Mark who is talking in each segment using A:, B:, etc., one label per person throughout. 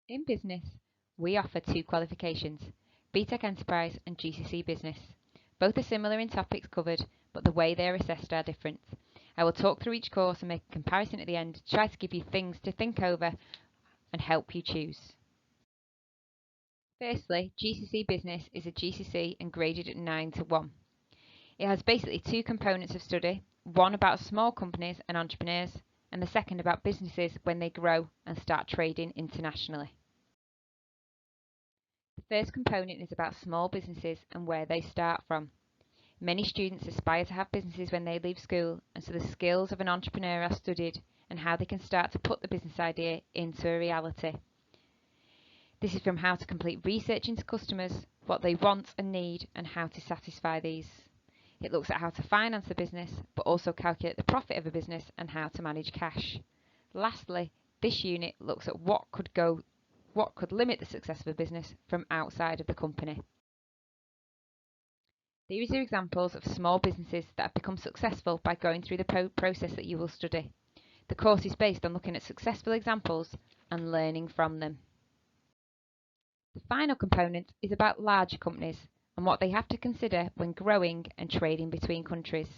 A: In business, we offer two qualifications, BTEC Enterprise and GCSE Business. Both are similar in topics covered, but the way they are assessed are different. I will talk through each course and make a comparison at the end to try to give you things to think over and help you choose. Firstly, GCSE Business is a GCSE and graded at 9 to 1. It has basically two components of study, one about small companies and entrepreneurs, and the second about businesses when they grow and start trading internationally. The first component is about small businesses and where they start from. Many students aspire to have businesses when they leave school, and so the skills of an entrepreneur are studied and how they can start to put the business idea into a reality. This is from how to complete research into customers, what they want and need, and how to satisfy these. It looks at how to finance the business, but also calculate the profit of a business and how to manage cash. Lastly, this unit looks at what could limit the success of a business from outside of the company. These are examples of small businesses that have become successful by going through the process that you will study. The course is based on looking at successful examples and learning from them. The final component is about larger companies and what they have to consider when growing and trading between countries.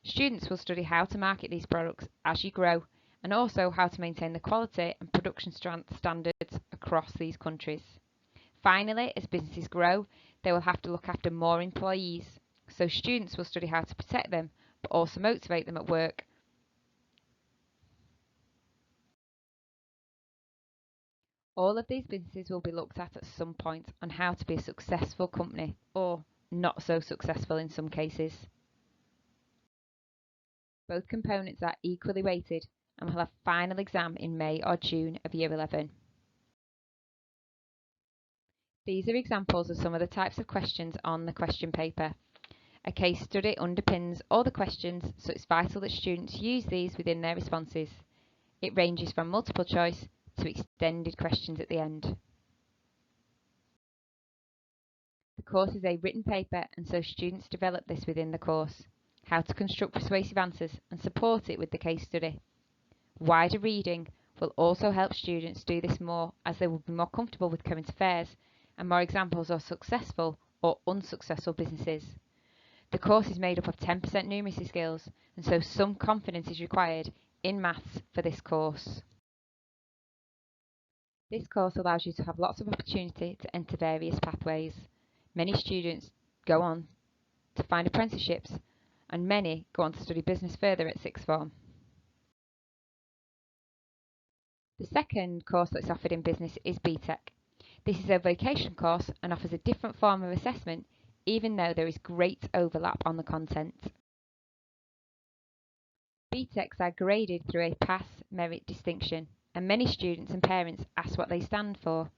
A: Students will study how to market these products as you grow and also how to maintain the quality and production standards across these countries. Finally, as businesses grow, they will have to look after more employees, so students will study how to protect them but also motivate them at work. All of these businesses will be looked at some point on how to be a successful company, or not so successful in some cases. Both components are equally weighted and will have a final exam in May or June of Year 11. These are examples of some of the types of questions on the question paper. A case study underpins all the questions, so it's vital that students use these within their responses. It ranges from multiple choice to extended questions at the end. The course is a written paper, and so students develop this within the course. How to construct persuasive answers and support it with the case study. Wider reading will also help students do this more, as they will be more comfortable with current affairs and more examples of successful or unsuccessful businesses. The course is made up of 10% numeracy skills, and so some confidence is required in maths for this course. This course allows you to have lots of opportunity to enter various pathways. Many students go on to find apprenticeships, and many go on to study business further at sixth form. The second course that's offered in business is BTEC. This is a vocation course and offers a different form of assessment, even though there is great overlap on the content. BTECs are graded through a pass merit distinction, and many students and parents ask what they stand for.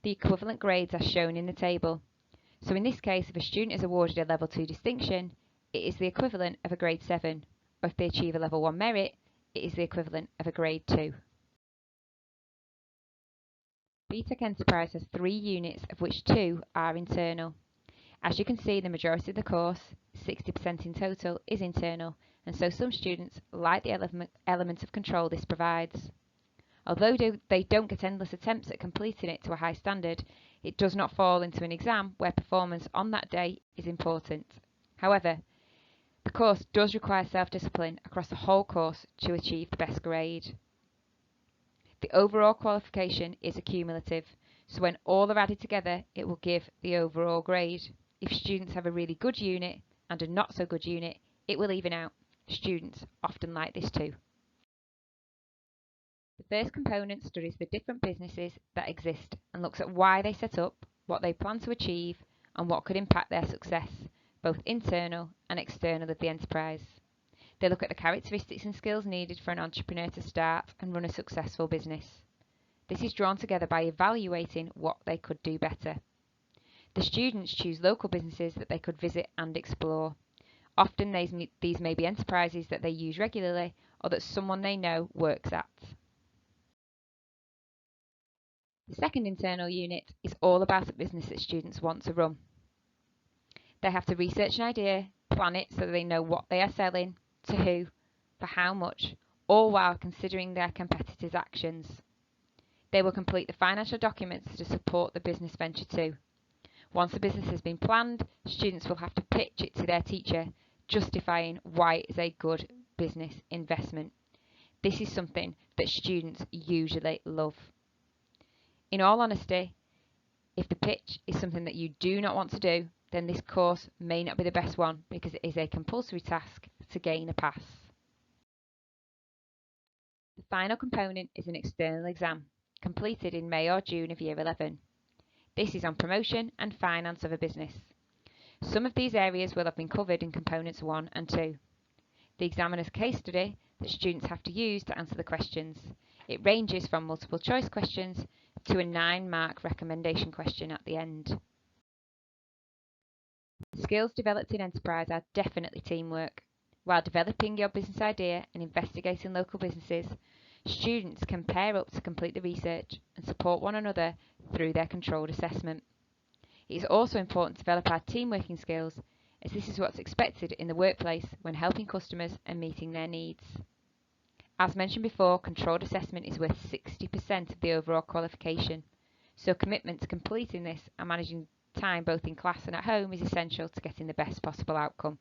A: The equivalent grades are shown in the table. So in this case, if a student is awarded a level 2 distinction, it is the equivalent of a grade 7, or if they achieve a level 1 merit, it is the equivalent of a grade 2. BTEC Enterprise has 3 units, of which 2 are internal. As you can see, the majority of the course, 60% in total, is internal, and so some students like the element of control this provides. Although they don't get endless attempts at completing it to a high standard, it does not fall into an exam where performance on that day is important. However, the course does require self-discipline across the whole course to achieve the best grade. The overall qualification is accumulative, so when all are added together, it will give the overall grade. If students have a really good unit and a not so good unit, it will even out. Students often like this too. The first component studies the different businesses that exist and looks at why they set up, what they plan to achieve, and what could impact their success, both internal and external of the enterprise. They look at the characteristics and skills needed for an entrepreneur to start and run a successful business. This is drawn together by evaluating what they could do better. The students choose local businesses that they could visit and explore. Often these may be enterprises that they use regularly or that someone they know works at. The second internal unit is all about a business that students want to run. They have to research an idea, plan it so they know what they are selling, to who, for how much, all while considering their competitors' actions. They will complete the financial documents to support the business venture too. Once the business has been planned, students will have to pitch it to their teacher, justifying why it is a good business investment. This is something that students usually love. In all honesty, if the pitch is something that you do not want to do, then this course may not be the best one because it is a compulsory task to gain a pass. The final component is an external exam, completed in May or June of Year 11. This is on promotion and finance of a business. Some of these areas will have been covered in components 1 and 2. The examiner's case study that students have to use to answer the questions. It ranges from multiple choice questions to a 9-mark recommendation question at the end. Skills developed in enterprise are definitely teamwork. While developing your business idea and investigating local businesses, students can pair up to complete the research and support one another through their controlled assessment. It is also important to develop our team working skills, as this is what's expected in the workplace when helping customers and meeting their needs. As mentioned before, controlled assessment is worth 60% of the overall qualification, so commitment to completing this and managing time both in class and at home is essential to getting the best possible outcome.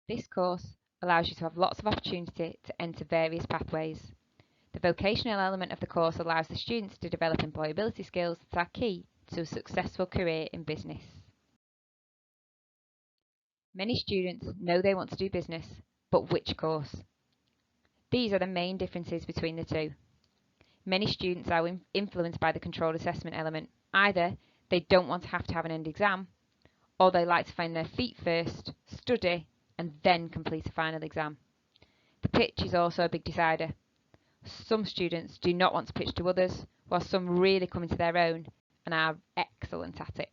A: This course allows you to have lots of opportunity to enter various pathways. The vocational element of the course allows the students to develop employability skills that are key to a successful career in business. Many students know they want to do business, but which course? These are the main differences between the two. Many students are influenced by the controlled assessment element. Either they don't want to have an end exam, or they like to find their feet first, study, and then complete a final exam. The pitch is also a big decider. Some students do not want to pitch to others, while some really come into their own and are excellent at it.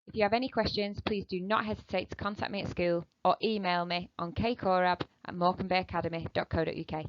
A: If you have any questions, please do not hesitate to contact me at school or email me on kcorab@morecambeacademy.co.uk.